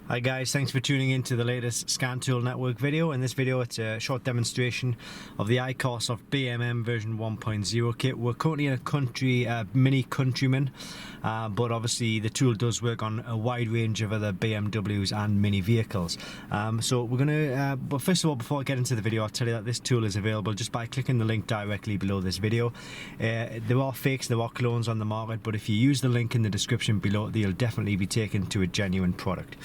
Hi guys, thanks for tuning in to the latest Scan Tool Network video. In this video it's a short demonstration of the iCarsoft BMM version 1.0 kit. We're currently in a Mini Countryman, but obviously the tool does work on a wide range of other BMWs and Mini vehicles. So we're going to, but first of all, before I get into the video, I'll tell you that this tool is available just by clicking the link directly below this video. There are fakes, there are clones on the market, but if you use the link in the description below, they'll definitely be taken to a genuine product.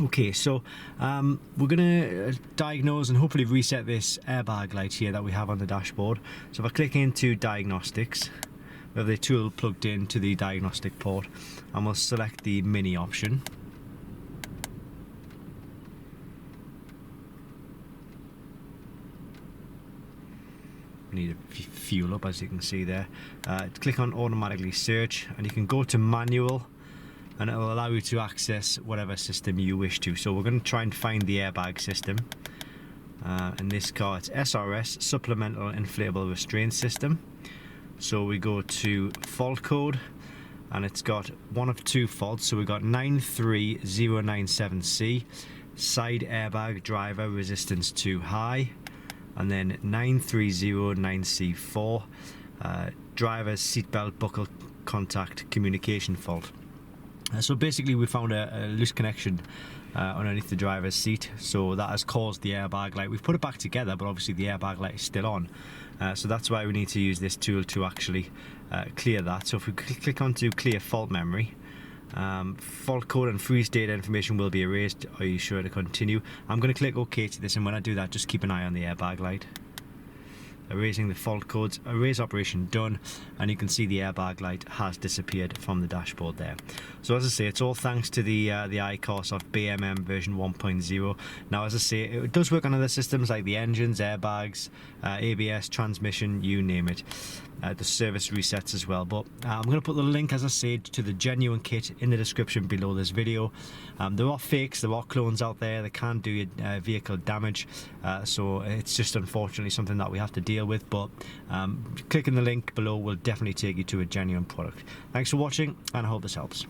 Okay, so we're going to diagnose and hopefully reset this airbag light here that we have on the dashboard. So if I click into diagnostics, we have the tool plugged into the diagnostic port, and we'll select the mini option. We need to fuel up, as you can see there. Click on automatically search, and you can go to manual, and it will allow you to access whatever system you wish to. So we're going to try and find the airbag system. In this car it's SRS, Supplemental Inflatable Restraint System. So we go to fault code, and it's got one of two faults. So we've got 93097C, side airbag driver resistance too high, and then 9309C4, driver's seatbelt buckle contact communication fault. So basically we found a loose connection underneath the driver's seat, so that has caused the airbag light. We've put it back together, but obviously the airbag light is still on, so that's why we need to use this tool to actually clear that. So if we click onto clear fault memory, fault code and freeze data information will be erased. Are you sure to continue? I'm going to click OK to this, and when I do that, just keep an eye on the airbag light. Erasing the fault codes, erase operation done, and you can see the airbag light has disappeared from the dashboard there. So as I say, it's all thanks to the iCarsoft BMM version 1.0. Now, as I say, it does work on other systems like the engines, airbags, ABS, transmission, you name it. The service resets as well, but I'm going to put the link, as I said, to the genuine kit in the description below this video. There are fakes, there are clones out there that can do vehicle damage, so it's just unfortunately something that we have to deal with, but clicking the link below will definitely take you to a genuine product. Thanks for watching, and I hope this helps.